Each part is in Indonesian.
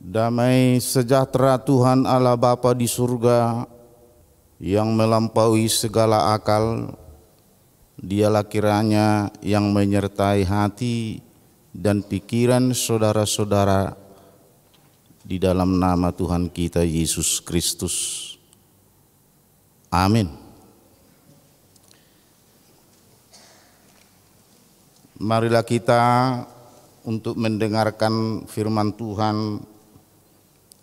Damai sejahtera Tuhan Allah Bapa di surga yang melampaui segala akal, Dialah kiranya yang menyertai hati dan pikiran saudara-saudara di dalam nama Tuhan kita Yesus Kristus. Amin. Marilah kita untuk mendengarkan firman Tuhan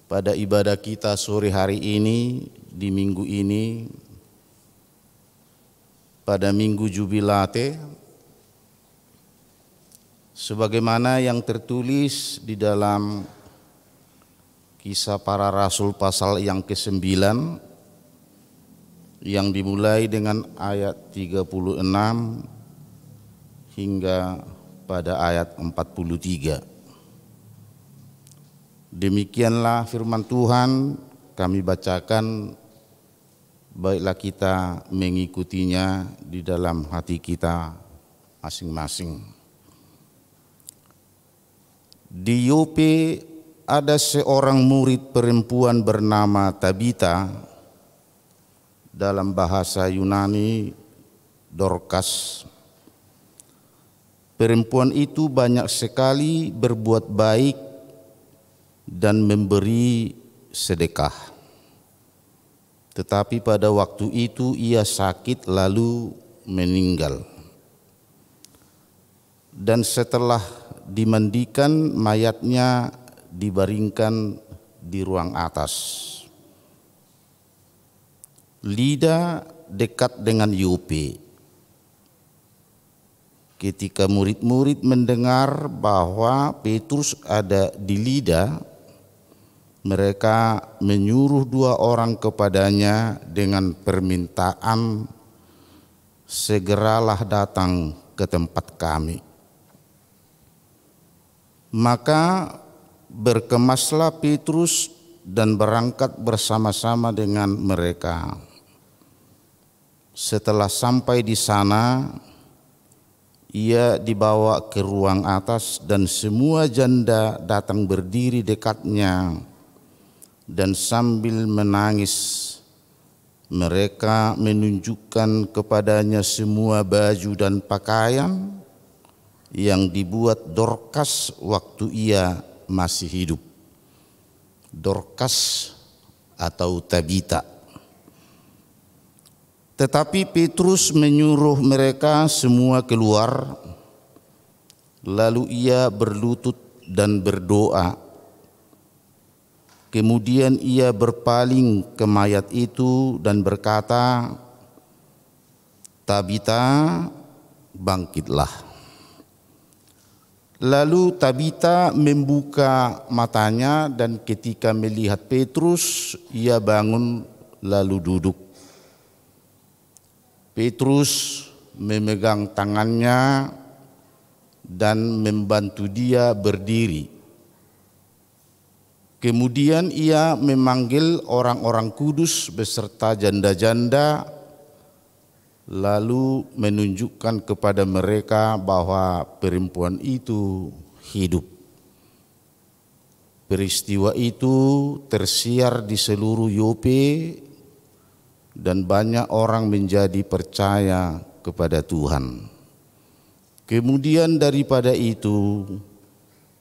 pada ibadah kita sore hari ini, di minggu ini, pada minggu jubilate, sebagaimana yang tertulis di dalam Kisah Para Rasul pasal yang ke-9, yang dimulai dengan ayat 36 hingga pada ayat 43. Demikianlah firman Tuhan, kami bacakan, baiklah kita mengikutinya di dalam hati kita masing-masing. Di Yope ada seorang murid perempuan bernama Tabita, dalam bahasa Yunani Dorcas. Perempuan itu banyak sekali berbuat baik dan memberi sedekah. Tetapi pada waktu itu ia sakit lalu meninggal. Dan setelah dimandikan, mayatnya dibaringkan di ruang atas. Lida dekat dengan Yope. Ketika murid-murid mendengar bahwa Petrus ada di Lida, mereka menyuruh 2 orang kepadanya dengan permintaan, segeralah datang ke tempat kami. Maka berkemaslah Petrus dan berangkat bersama-sama dengan mereka. Setelah sampai di sana, ia dibawa ke ruang atas dan semua janda datang berdiri dekatnya. Dan sambil menangis, mereka menunjukkan kepadanya semua baju dan pakaian yang dibuat Dorcas waktu ia masih hidup. Dorcas atau Tabita. Tetapi Petrus menyuruh mereka semua keluar, lalu ia berlutut dan berdoa. Kemudian ia berpaling ke mayat itu dan berkata, "Tabita, bangkitlah." Lalu Tabita membuka matanya dan ketika melihat Petrus, ia bangun lalu duduk. Petrus memegang tangannya dan membantu dia berdiri. Kemudian ia memanggil orang-orang kudus beserta janda-janda, lalu menunjukkan kepada mereka bahwa perempuan itu hidup. Peristiwa itu tersiar di seluruh Yope dan banyak orang menjadi percaya kepada Tuhan. Kemudian daripada itu,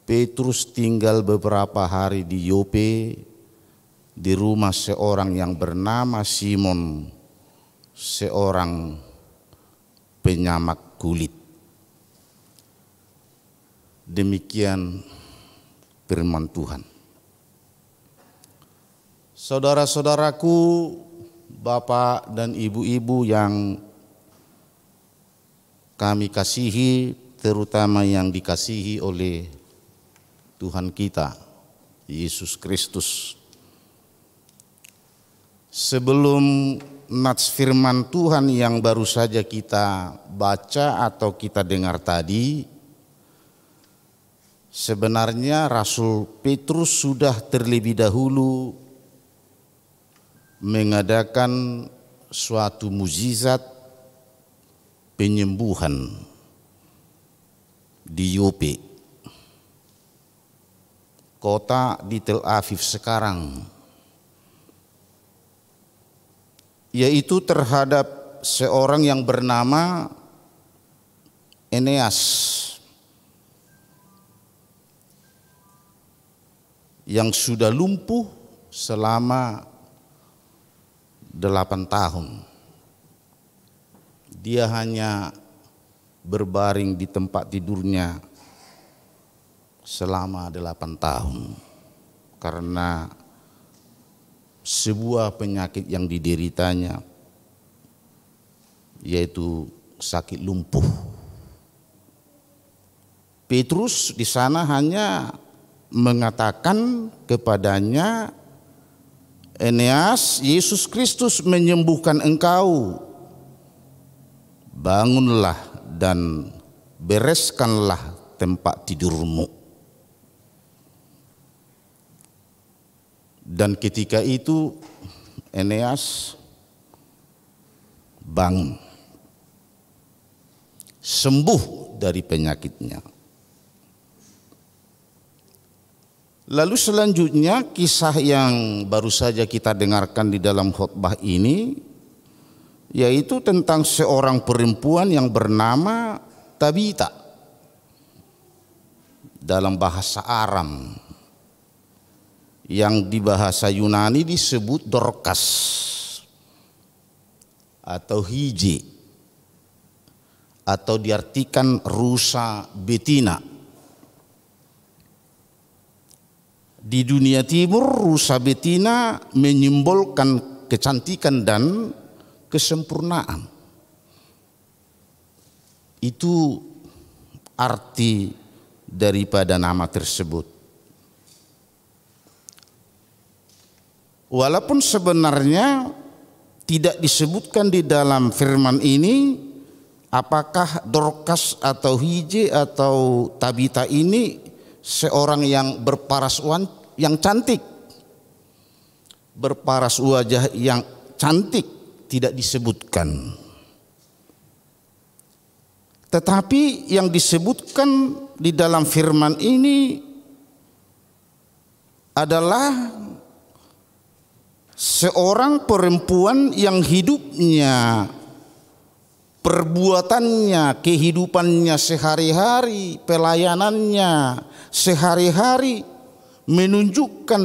Petrus tinggal beberapa hari di Yope, di rumah seorang yang bernama Simon, seorang penyamak kulit. Demikian firman Tuhan. Saudara-saudaraku, Bapak dan Ibu-ibu yang kami kasihi, terutama yang dikasihi oleh Tuhan kita, Yesus Kristus. Sebelum nats firman Tuhan yang baru saja kita baca atau kita dengar tadi, sebenarnya Rasul Petrus sudah terlebih dahulu mengadakan suatu mukjizat penyembuhan di Yope. kota di Tel Aviv sekarang, yaitu terhadap seorang yang bernama Eneas yang sudah lumpuh selama 8 tahun. Dia hanya berbaring di tempat tidurnya selama 8 tahun karena sebuah penyakit yang dideritanya, yaitu sakit lumpuh. Petrus di sana hanya mengatakan kepadanya, Eneas, Yesus Kristus menyembuhkan engkau. Bangunlah dan bereskanlah tempat tidurmu. Dan ketika itu Eneas bangun, sembuh dari penyakitnya. Lalu selanjutnya kisah yang baru saja kita dengarkan di dalam khotbah ini, yaitu tentang seorang perempuan yang bernama Tabita, dalam bahasa Aram, yang di bahasa Yunani disebut Dorcas atau Hige, atau diartikan rusa betina. Di dunia timur, rusa betina menyimbolkan kecantikan dan kesempurnaan. Itu arti daripada nama tersebut. Walaupun sebenarnya tidak disebutkan di dalam firman ini apakah Dorcas atau Hige atau Tabita ini seorang yang berparas yang cantik, berparas wajah yang cantik, tidak disebutkan. Tetapi yang disebutkan di dalam firman ini adalah seorang perempuan yang hidupnya, perbuatannya, kehidupannya sehari-hari, pelayanannya sehari-hari menunjukkan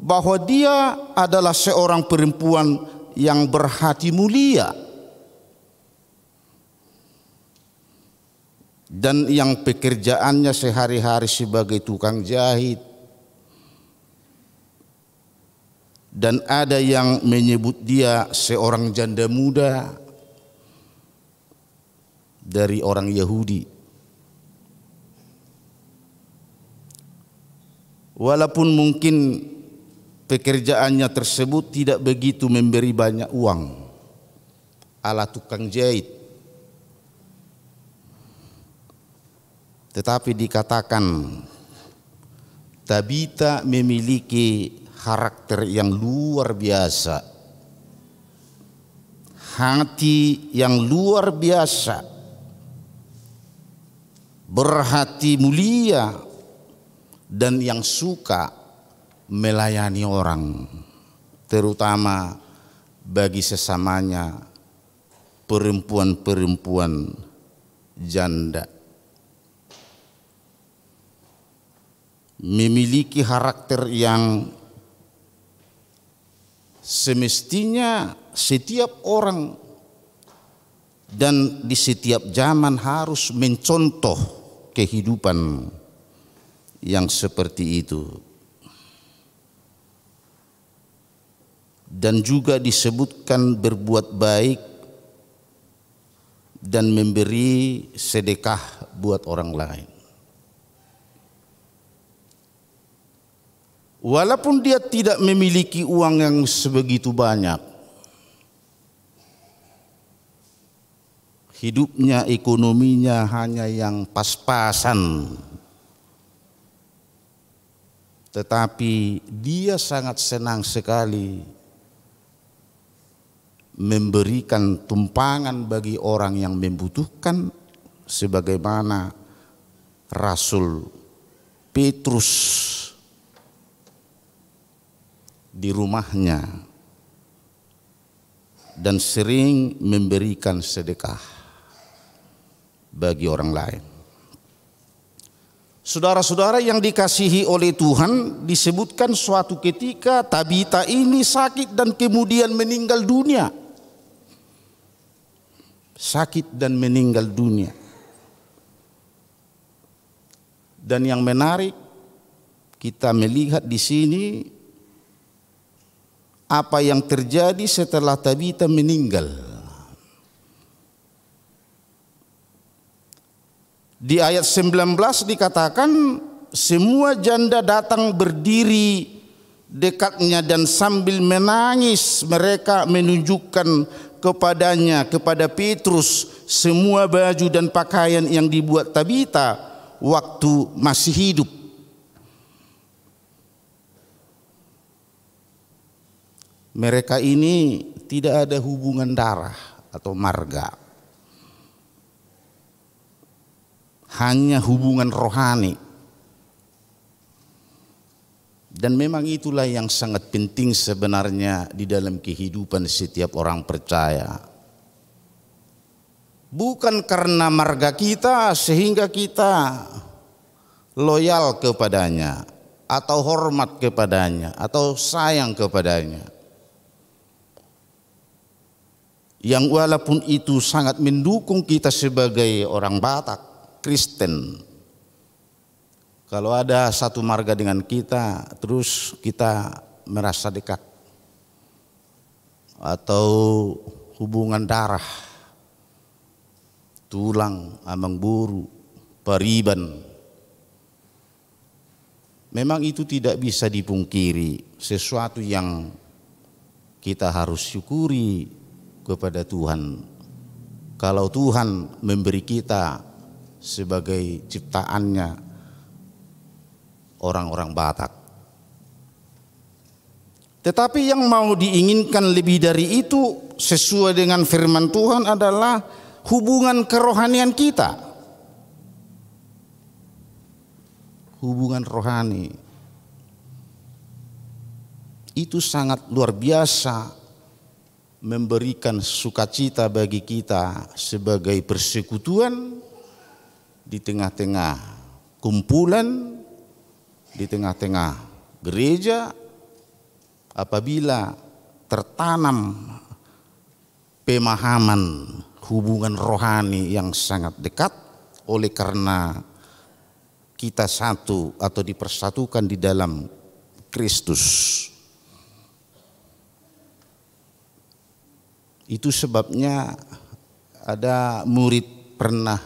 bahwa dia adalah seorang perempuan yang berhati mulia dan yang pekerjaannya sehari-hari sebagai tukang jahit. Dan ada yang menyebut dia seorang janda muda dari orang Yahudi. Walaupun mungkin pekerjaannya tersebut tidak begitu memberi banyak uang, ala tukang jahit, tetapi dikatakan Tabita memiliki karakter yang luar biasa, hati yang luar biasa, berhati mulia, dan yang suka melayani orang, terutama bagi sesamanya perempuan-perempuan janda. Memiliki karakter yang semestinya setiap orang dan di setiap zaman harus mencontoh kehidupan yang seperti itu. Dan juga disebutkan berbuat baik dan memberi sedekah buat orang lain. Walaupun dia tidak memiliki uang yang sebegitu banyak, hidupnya, ekonominya hanya yang pas-pasan, tetapi dia sangat senang sekali memberikan tumpangan bagi orang yang membutuhkan, sebagaimana Rasul Petrus di rumahnya dan sering memberikan sedekah bagi orang lain. Saudara-saudara yang dikasihi oleh Tuhan, disebutkan suatu ketika Tabita ini sakit dan kemudian meninggal dunia. Sakit dan meninggal dunia. Dan yang menarik, kita melihat di sini apa yang terjadi setelah Tabita meninggal. Di ayat 19 dikatakan semua janda datang berdiri dekatnya dan sambil menangis mereka menunjukkan kepadanya, kepada Petrus, semua baju dan pakaian yang dibuat Tabita waktu masih hidup. Mereka ini tidak ada hubungan darah atau marga. Hanya hubungan rohani. Dan memang itulah yang sangat penting sebenarnya di dalam kehidupan setiap orang percaya. Bukan karena marga kita sehingga kita loyal kepadanya, atau hormat kepadanya, atau sayang kepadanya. Yang walaupun itu sangat mendukung kita sebagai orang Batak, Kristen. Kalau ada satu marga dengan kita, terus kita merasa dekat. Atau hubungan darah, tulang, amang buru, pariban. Memang itu tidak bisa dipungkiri, sesuatu yang kita harus syukuri kepada Tuhan. Kalau Tuhan memberi kita sebagai ciptaannya orang-orang Batak. Tetapi yang mau diinginkan lebih dari itu sesuai dengan firman Tuhan adalah hubungan kerohanian kita. Hubungan rohani. Itu sangat luar biasa, memberikan sukacita bagi kita sebagai persekutuan di tengah-tengah kumpulan, di tengah-tengah gereja, apabila tertanam pemahaman hubungan rohani yang sangat dekat oleh karena kita satu atau dipersatukan di dalam Kristus. Itu sebabnya ada murid pernah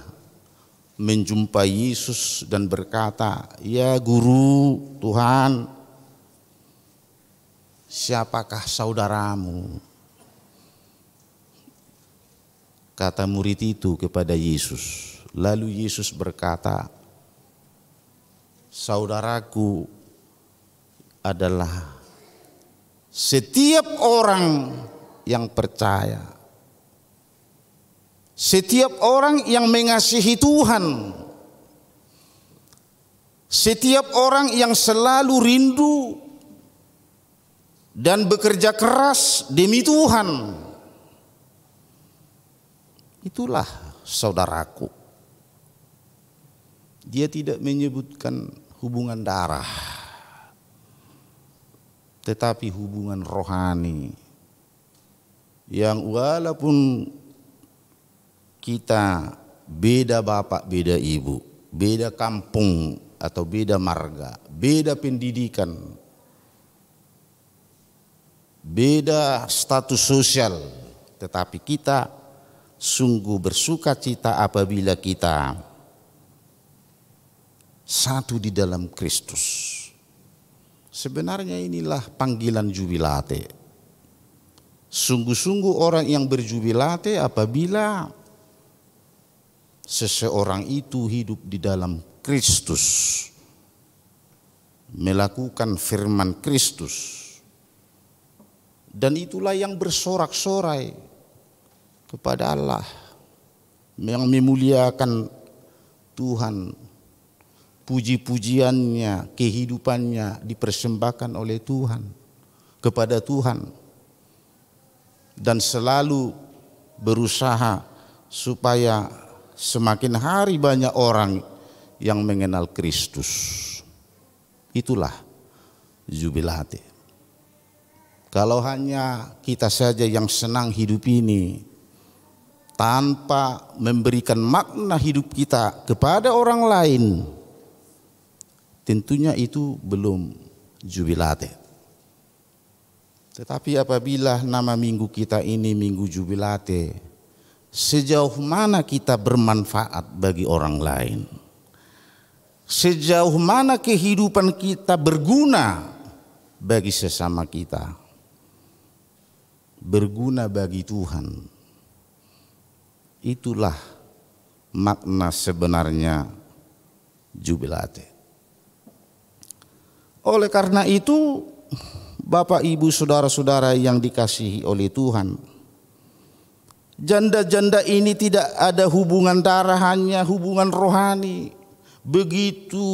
menjumpai Yesus dan berkata, "Ya Guru, Tuhan, siapakah saudaramu?" Kata murid itu kepada Yesus. Lalu Yesus berkata, "Saudaraku adalah setiap orang yang percaya. Setiap orang yang mengasihi Tuhan, setiap orang yang selalu rindu dan bekerja keras demi Tuhan, itulah saudaraku." Dia tidak menyebutkan hubungan darah, tetapi hubungan rohani yang walaupun kita beda bapak, beda ibu, beda kampung atau beda marga, beda pendidikan, beda status sosial, tetapi kita sungguh bersuka cita apabila kita satu di dalam Kristus. Sebenarnya inilah panggilan jubilate. Sungguh-sungguh orang yang berjubilate apabila seseorang itu hidup di dalam Kristus, melakukan firman Kristus, dan itulah yang bersorak-sorai kepada Allah, yang memuliakan Tuhan, puji-pujiannya, kehidupannya dipersembahkan oleh Tuhan. kepada Tuhan dan selalu berusaha supaya semakin hari banyak orang yang mengenal Kristus. Itulah jubilate. Kalau hanya kita saja yang senang hidup ini tanpa memberikan makna hidup kita kepada orang lain, tentunya itu belum jubilate. Tetapi apabila nama minggu kita ini minggu jubilate, sejauh mana kita bermanfaat bagi orang lain? Sejauh mana kehidupan kita berguna bagi sesama kita? Berguna bagi Tuhan. Itulah makna sebenarnya jubilate. Oleh karena itu, Bapak, Ibu, saudara-saudara yang dikasihi oleh Tuhan, janda-janda ini tidak ada hubungan darah, hanya hubungan rohani. Begitu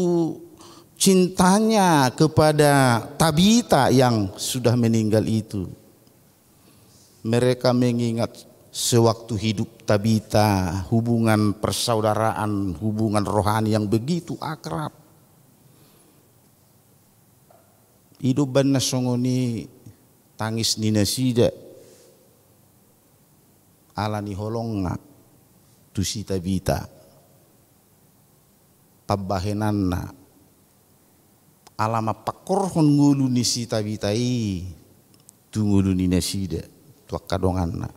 cintanya kepada Tabita yang sudah meninggal itu. Mereka mengingat sewaktu hidup Tabita, hubungan persaudaraan, hubungan rohani yang begitu akrab. Hidup banna songoni tangis nina sida alani holonga tusi Tabita. Pabahenanna alama pakorhon ngulu ni si Tabitai tu ngulu ni nasida tu kadonganna.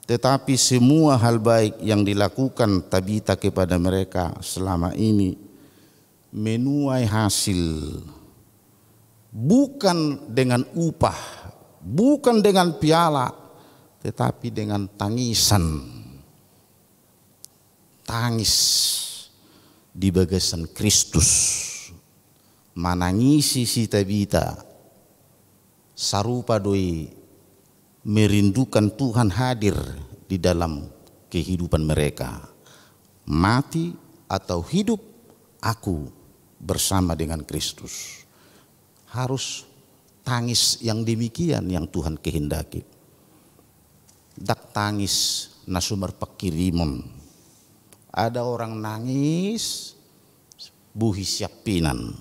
Tetapi semua hal baik yang dilakukan Tabita kepada mereka selama ini menuai hasil, bukan dengan upah, bukan dengan piala, tetapi dengan tangisan, tangis di bagasan Kristus, manangisi si Tabita, sarupa doi merindukan Tuhan hadir di dalam kehidupan mereka. Mati atau hidup, aku bersama dengan Kristus. Harus tangis yang demikian yang Tuhan kehendaki. Dak tangis nasumar pakirimon. Ada orang nangis buhi siapinan.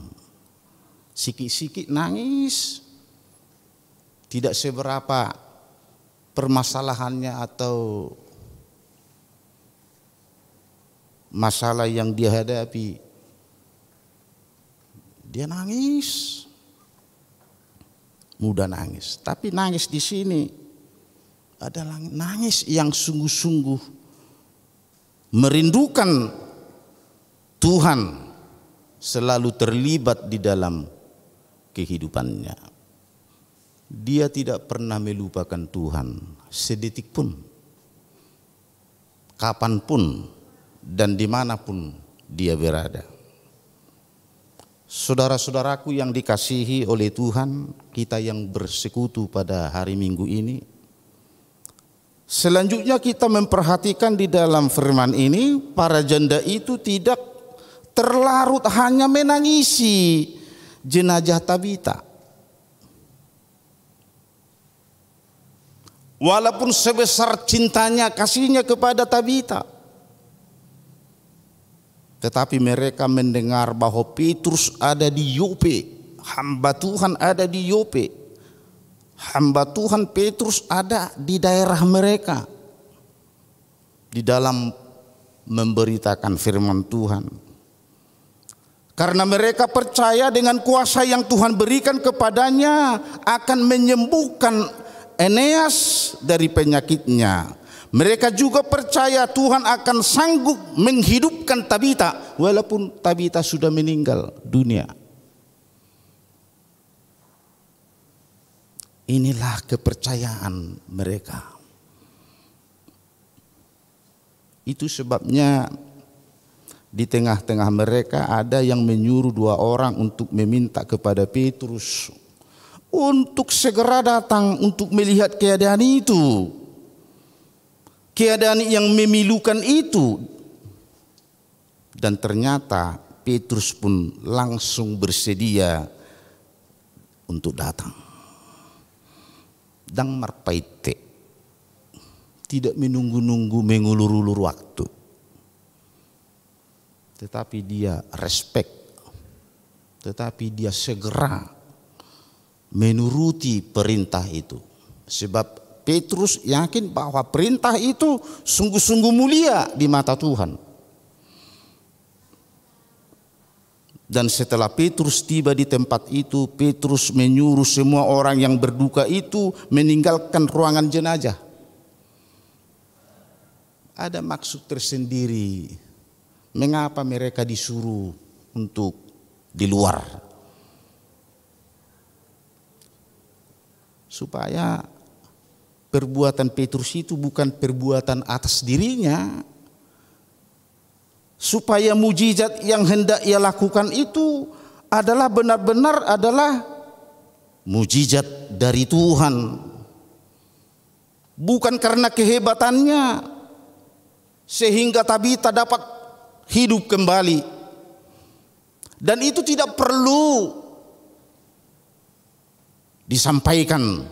Sikit-sikit nangis, tidak seberapa permasalahannya atau masalah yang dia hadapi. Dia nangis, mudah nangis. Tapi nangis di sini adalah nangis yang sungguh-sungguh merindukan Tuhan, selalu terlibat di dalam kehidupannya. Dia tidak pernah melupakan Tuhan sedetik pun, kapanpun dan dimanapun dia berada. Saudara-saudaraku yang dikasihi oleh Tuhan, kita yang bersekutu pada hari Minggu ini, selanjutnya kita memperhatikan di dalam firman ini, para janda itu tidak terlarut hanya menangisi jenazah Tabita. Walaupun sebesar cintanya, kasihnya kepada Tabita, tetapi mereka mendengar bahwa Petrus ada di Yope, hamba Tuhan ada di Yope, hamba Tuhan Petrus ada di daerah mereka, di dalam memberitakan firman Tuhan. Karena mereka percaya dengan kuasa yang Tuhan berikan kepadanya akan menyembuhkan Eneas dari penyakitnya. Mereka juga percaya Tuhan akan sanggup menghidupkan Tabita walaupun Tabita sudah meninggal dunia. Inilah kepercayaan mereka. Itu sebabnya di tengah-tengah mereka ada yang menyuruh 2 orang untuk meminta kepada Petrus untuk segera datang untuk melihat keadaan itu. Keadaan yang memilukan itu. Dan ternyata Petrus pun langsung bersedia untuk datang. Dan marpaite, tidak menunggu-nunggu mengulur-ulur waktu, tetapi dia respect, tetapi dia segera menuruti perintah itu. Sebab Petrus yakin bahwa perintah itu sungguh-sungguh mulia di mata Tuhan. Dan setelah Petrus tiba di tempat itu, Petrus menyuruh semua orang yang berduka itu meninggalkan ruangan jenazah. Ada maksud tersendiri mengapa mereka disuruh untuk di luar. Supaya perbuatan Petrus itu bukan perbuatan atas dirinya. Supaya mujizat yang hendak ia lakukan itu adalah benar-benar adalah mujizat dari Tuhan. Bukan karena kehebatannya sehingga Tabita dapat hidup kembali. Dan itu tidak perlu disampaikan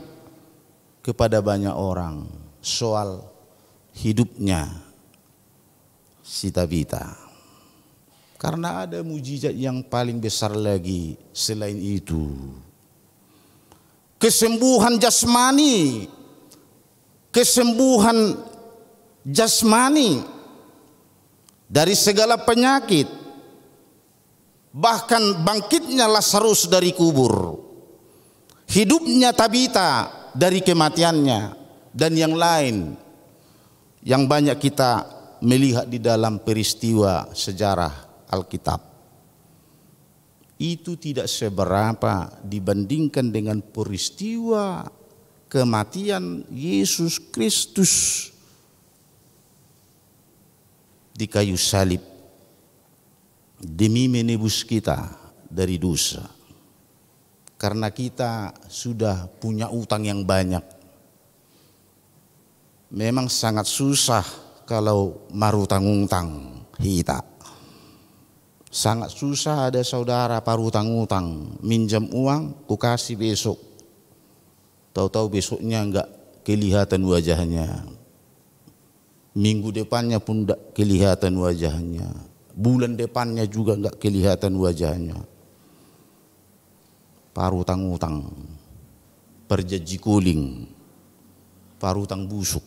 kepada banyak orang soal hidupnya si Tabita. Karena ada mujizat yang paling besar lagi selain itu. Kesembuhan jasmani. Kesembuhan jasmani dari segala penyakit. Bahkan bangkitnya Lazarus dari kubur. Hidupnya Tabita dari kematiannya. Dan yang lain yang banyak kita melihat di dalam peristiwa sejarah Alkitab. Itu tidak seberapa dibandingkan dengan peristiwa kematian Yesus Kristus di kayu salib demi menebus kita dari dosa. Karena kita sudah punya utang yang banyak. Memang sangat susah kalau marutang-utang kita. Sangat susah ada saudara parutang-utang, minjam uang, ku kasih besok. Tahu-tahu besoknya enggak kelihatan wajahnya. Minggu depannya pun enggak kelihatan wajahnya. Bulan depannya juga enggak kelihatan wajahnya. Parutang-utang, perjanji kuling, parutang busuk.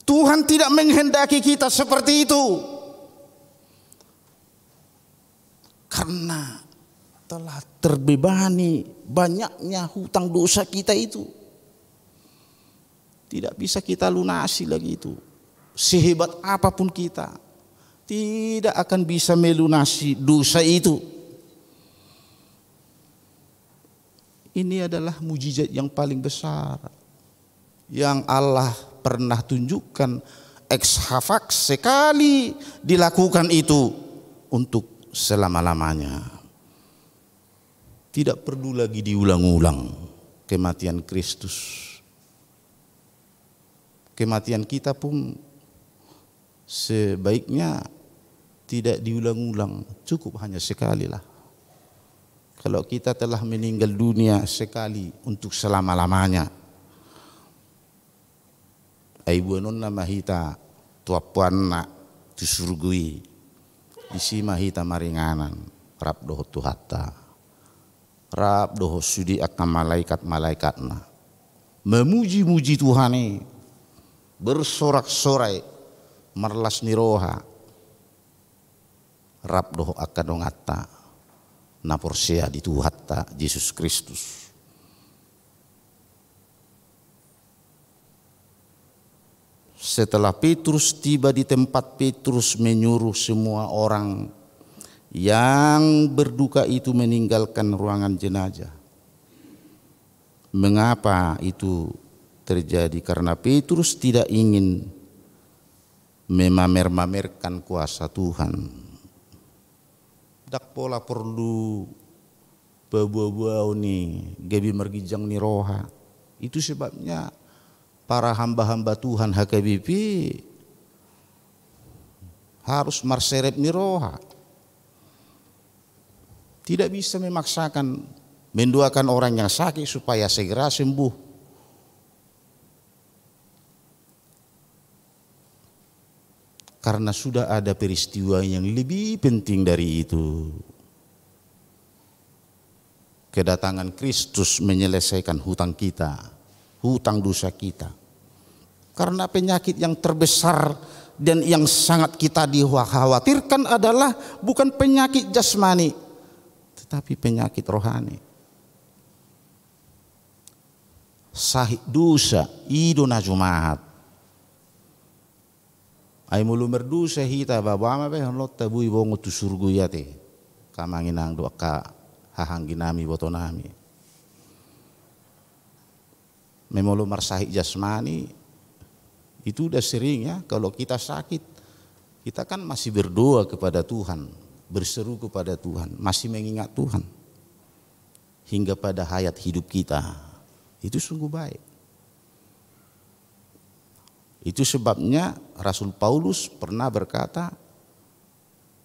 Tuhan tidak menghendaki kita seperti itu. Karena telah terbebani banyaknya hutang dosa kita itu. Tidak bisa kita lunasi lagi itu. Sehebat apapun kita, tidak akan bisa melunasi dosa itu. Ini adalah mujizat yang paling besar yang Allah pernah tunjukkan, ex-hafak sekali dilakukan itu untuk selama-lamanya. Tidak perlu lagi diulang-ulang kematian Kristus. Kematian kita pun sebaiknya tidak diulang-ulang, cukup hanya sekali lah. Kalau kita telah meninggal dunia sekali untuk selama-lamanya, ay buanon na mahita tuapuan na tusurgui isi mahita maringanan rap doho tuhata rap doho sudi akan malaikat na memuji-muji Tuhane, bersorak-sorai marlas niroha rap doho akadongata na porsia di Tuhatta Yesus Kristus. Setelah Petrus tiba di tempat, Petrus menyuruh semua orang yang berduka itu meninggalkan ruangan jenazah. Mengapa itu terjadi? Karena Petrus tidak ingin memamer-mamerkan kuasa Tuhan. Dak pola perlu bawa-bawa ni gabi mergijang ni roha. Itu sebabnya para hamba-hamba Tuhan HKBP harus marserep niroha. Tidak bisa memaksakan mendoakan orang yang sakit supaya segera sembuh. Karena sudah ada peristiwa yang lebih penting dari itu. Kedatangan Kristus menyelesaikan hutang kita, hutang dosa kita. Karena penyakit yang terbesar dan yang sangat kita dikhawatirkan adalah bukan penyakit jasmani, tetapi penyakit rohani. Sahih dosa idona Jumat. Ay mulu merdusa hita babama be honlot tabui bongo tu surgu yate. Kamanginang doa ka hahangginami botonami. Memolo marsahih jasmani itu udah sering ya, kalau kita sakit kita kan masih berdoa kepada Tuhan, berseru kepada Tuhan, masih mengingat Tuhan hingga pada hayat hidup kita. Itu sungguh baik. Itu sebabnya Rasul Paulus pernah berkata,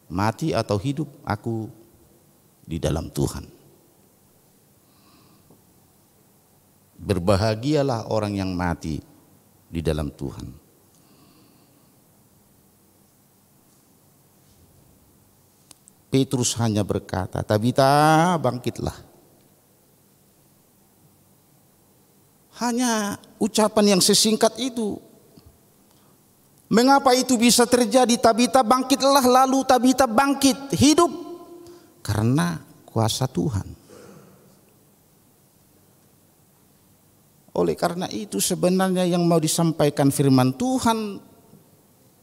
mati atau hidup aku di dalam Tuhan. Berbahagialah orang yang mati di dalam Tuhan. Petrus hanya berkata, Tabita bangkitlah. Hanya ucapan yang sesingkat itu. Mengapa itu bisa terjadi? Tabita bangkitlah, lalu Tabita bangkit, hidup. Karena kuasa Tuhan. Oleh karena itu sebenarnya yang mau disampaikan firman Tuhan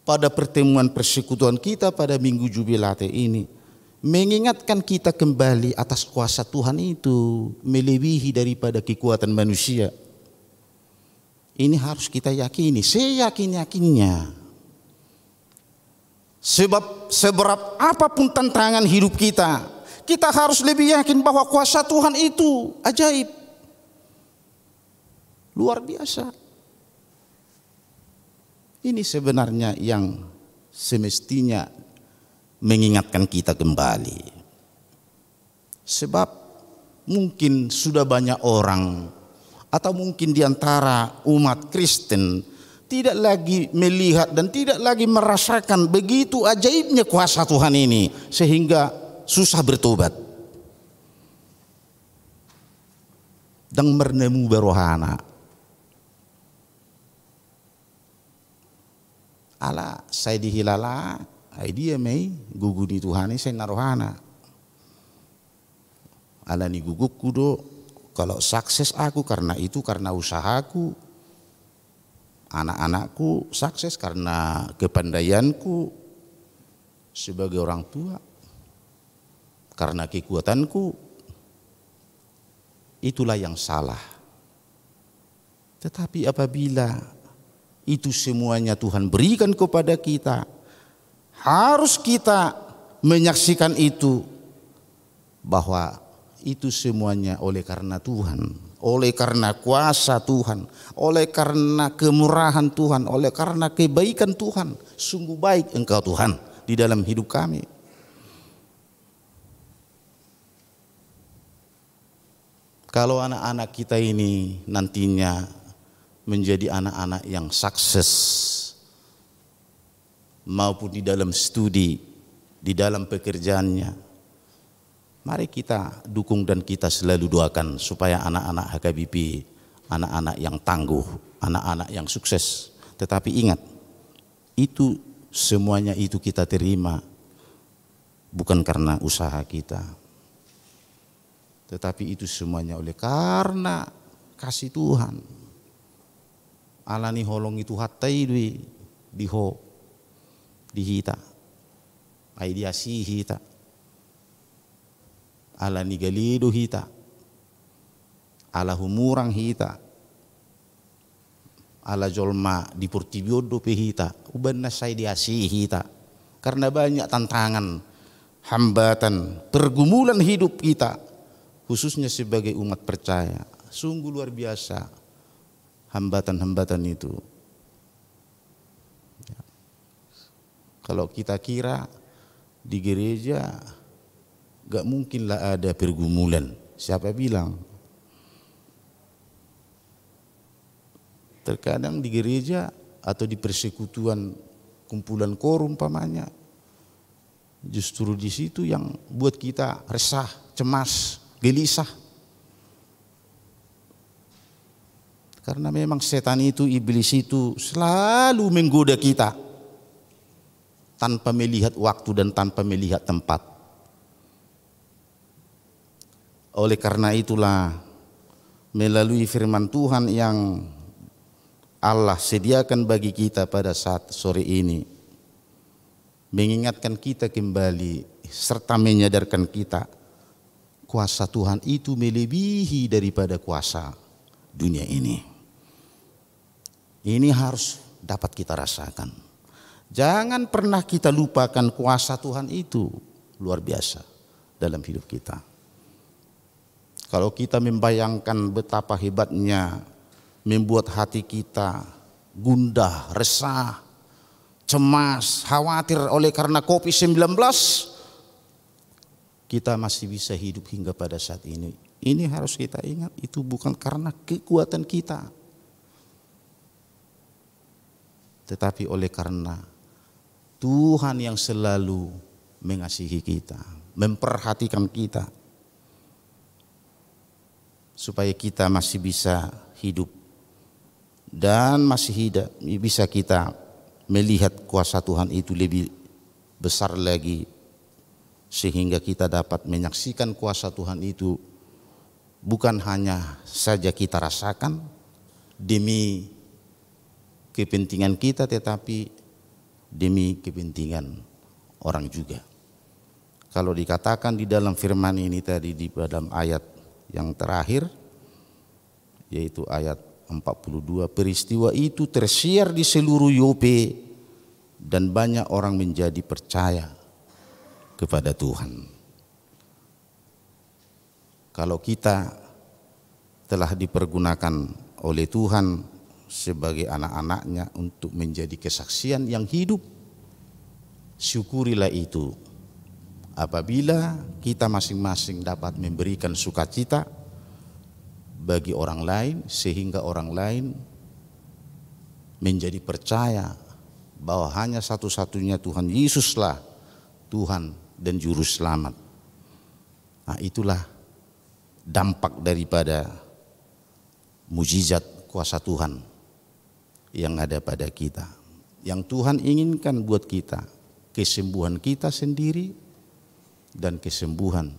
pada pertemuan persekutuan kita pada Minggu Jubilate ini, mengingatkan kita kembali atas kuasa Tuhan itu melebihi daripada kekuatan manusia. Ini harus kita yakini, seyakin-yakinnya. Sebab seberat apapun tantangan hidup kita, kita harus lebih yakin bahwa kuasa Tuhan itu ajaib, luar biasa. Ini sebenarnya yang semestinya mengingatkan kita kembali. Sebab mungkin sudah banyak orang atau mungkin di antara umat Kristen tidak lagi melihat dan tidak lagi merasakan begitu ajaibnya kuasa Tuhan ini sehingga susah bertobat dan menemu berohana. Ala saya dihilala, ay dia may guguni Tuhan saya narohana. Ala ni guguk kudo kalau sukses aku karena itu karena usahaku. Anak-anakku sukses karena kepandaianku sebagai orang tua, karena kekuatanku. Itulah yang salah. Tetapi apabila itu semuanya Tuhan berikan kepada kita, harus kita menyaksikan itu bahwa itu semuanya oleh karena Tuhan. Oleh karena kuasa Tuhan, oleh karena kemurahan Tuhan, oleh karena kebaikan Tuhan. Sungguh baik Engkau Tuhan di dalam hidup kami. Kalau anak-anak kita ini nantinya menjadi anak-anak yang sukses maupun di dalam studi, di dalam pekerjaannya, mari kita dukung dan kita selalu doakan supaya anak-anak HKBP, anak-anak yang tangguh, anak-anak yang sukses. Tetapi ingat, itu semuanya itu kita terima bukan karena usaha kita, tetapi itu semuanya oleh karena kasih Tuhan. Alani holong itu hatai diho dihita, ai dia si hita. Ala nigalido hita, ala humurang hita, ala jolma di portibiodo pe hita, uban na say diasi hita. Karena banyak tantangan, hambatan, pergumulan hidup kita, khususnya sebagai umat percaya, sungguh luar biasa hambatan-hambatan itu. Kalau kita kira di gereja gak mungkinlah ada pergumulan. Siapa bilang? Terkadang di gereja atau di persekutuan kumpulan korum umpamanya, justru di situ yang buat kita resah, cemas, gelisah. Karena memang setan itu, iblis itu selalu menggoda kita tanpa melihat waktu dan tanpa melihat tempat. Oleh karena itulah melalui firman Tuhan yang Allah sediakan bagi kita pada saat sore ini, mengingatkan kita kembali serta menyadarkan kita kuasa Tuhan itu melebihi daripada kuasa dunia ini. Ini harus dapat kita rasakan. Jangan pernah kita lupakan kuasa Tuhan itu luar biasa dalam hidup kita. Kalau kita membayangkan betapa hebatnya, membuat hati kita gundah, resah, cemas, khawatir oleh karena COVID-19, kita masih bisa hidup hingga pada saat ini. Ini harus kita ingat, itu bukan karena kekuatan kita, tetapi oleh karena Tuhan yang selalu mengasihi kita, memperhatikan kita, supaya kita masih bisa hidup dan masih bisa kita melihat kuasa Tuhan itu lebih besar lagi, sehingga kita dapat menyaksikan kuasa Tuhan itu bukan hanya saja kita rasakan demi kepentingan kita, tetapi demi kepentingan orang juga. Kalau dikatakan di dalam firman ini tadi di dalam ayat yang terakhir, yaitu ayat 42, peristiwa itu tersiar di seluruh Yope dan banyak orang menjadi percaya kepada Tuhan. Kalau kita telah dipergunakan oleh Tuhan sebagai anak-anaknya untuk menjadi kesaksian yang hidup, syukurilah itu. Apabila kita masing-masing dapat memberikan sukacita bagi orang lain, sehingga orang lain menjadi percaya bahwa hanya satu-satunya Tuhan Yesuslah Tuhan dan Juru Selamat. Nah, itulah dampak daripada mujizat kuasa Tuhan yang ada pada kita. Yang Tuhan inginkan buat kita, kesembuhan kita sendiri dan kesembuhan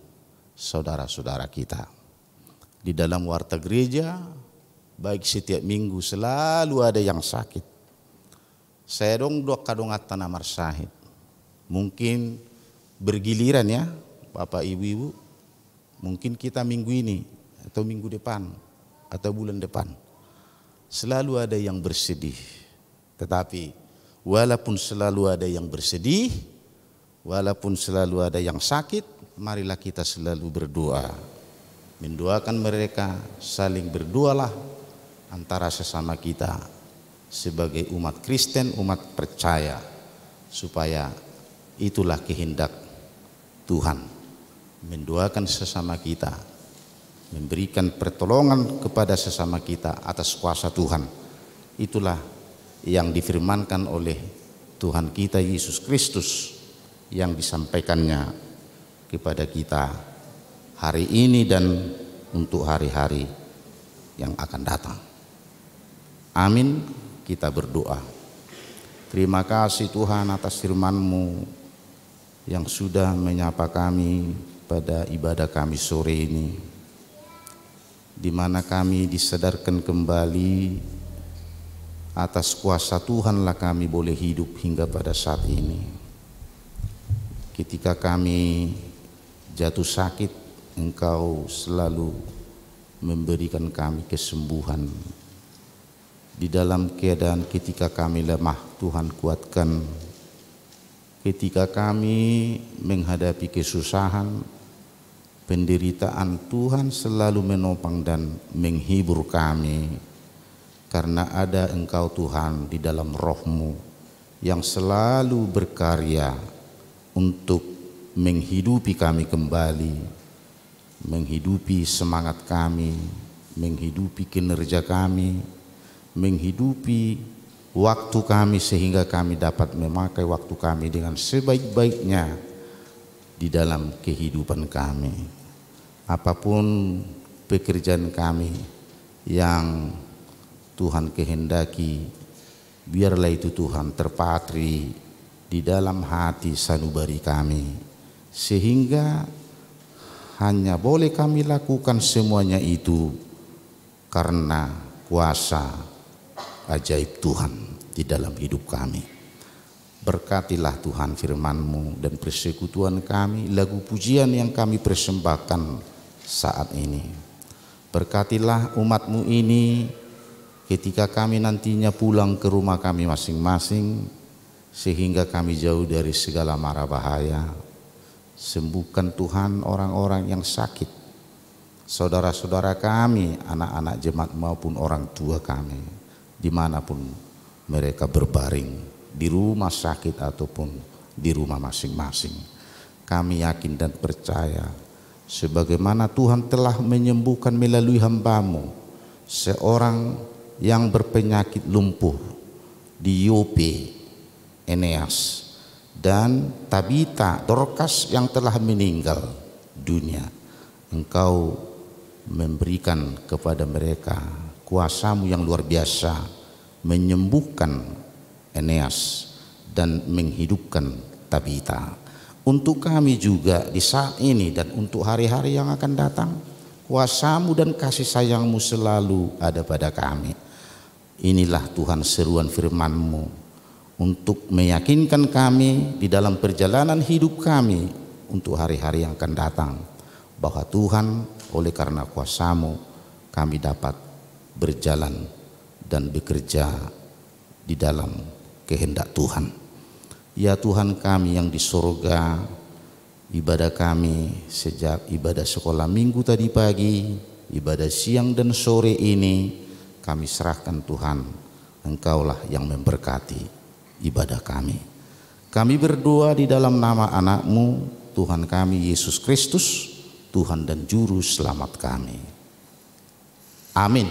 saudara-saudara kita. Di dalam warta gereja, baik setiap minggu selalu ada yang sakit. Saya dong kadongat tanah marsahid. Mungkin bergiliran ya Bapak Ibu-ibu. Mungkin kita minggu ini atau minggu depan atau bulan depan. Selalu ada yang bersedih. Tetapi walaupun selalu ada yang bersedih, walaupun selalu ada yang sakit, marilah kita selalu berdoa. Mendoakan mereka, saling berdoalah antara sesama kita sebagai umat Kristen, umat percaya, supaya itulah kehendak Tuhan. Mendoakan sesama kita, memberikan pertolongan kepada sesama kita atas kuasa Tuhan. Itulah yang difirmankan oleh Tuhan kita Yesus Kristus, yang disampaikannya kepada kita hari ini dan untuk hari-hari yang akan datang. Amin. Kita berdoa. Terima kasih Tuhan atas firman-Mu yang sudah menyapa kami pada ibadah kami sore ini, di mana kami disadarkan kembali atas kuasa Tuhanlah kami boleh hidup hingga pada saat ini. Ketika kami jatuh sakit, Engkau selalu memberikan kami kesembuhan. Di dalam keadaan ketika kami lemah, Tuhan kuatkan. Ketika kami menghadapi kesusahan, penderitaan, Tuhan selalu menopang dan menghibur kami. Karena ada Engkau Tuhan di dalam roh-Mu yang selalu berkarya untuk menghidupi kami kembali, menghidupi semangat kami, menghidupi kinerja kami, menghidupi waktu kami sehingga kami dapat memakai waktu kami dengan sebaik-baiknya di dalam kehidupan kami. Apapun pekerjaan kami yang Tuhan kehendaki, biarlah itu Tuhan terpatri di dalam hati sanubari kami, sehingga hanya boleh kami lakukan semuanya itu karena kuasa ajaib Tuhan di dalam hidup kami. Berkatilah Tuhan firman-Mu dan persekutuan kami, lagu pujian yang kami persembahkan saat ini. Berkatilah umat-Mu ini ketika kami nantinya pulang ke rumah kami masing-masing, sehingga kami jauh dari segala mara bahaya. Sembuhkan Tuhan orang-orang yang sakit, saudara-saudara kami, anak-anak jemaat maupun orang tua kami, dimanapun mereka berbaring, di rumah sakit ataupun di rumah masing-masing. Kami yakin dan percaya sebagaimana Tuhan telah menyembuhkan melalui hamba-Mu seorang yang berpenyakit lumpuh di Yope, Eneas, dan Tabita, Dorcas yang telah meninggal dunia. Engkau memberikan kepada mereka kuasa-Mu yang luar biasa, menyembuhkan Eneas dan menghidupkan Tabita. Untuk kami juga di saat ini dan untuk hari-hari yang akan datang, kuasa-Mu dan kasih sayang-Mu selalu ada pada kami. Inilah Tuhan seruan firman-Mu untuk meyakinkan kami di dalam perjalanan hidup kami untuk hari-hari yang akan datang, bahwa Tuhan, oleh karena kuasa-Mu kami dapat berjalan dan bekerja di dalam kehendak Tuhan. Ya Tuhan kami yang di sorga, ibadah kami sejak ibadah sekolah minggu tadi pagi, ibadah siang dan sore ini kami serahkan Tuhan. Engkaulah yang memberkati ibadah kami. Kami berdoa di dalam nama anak-Mu, Tuhan kami Yesus Kristus, Tuhan dan Juru Selamat kami. Amin.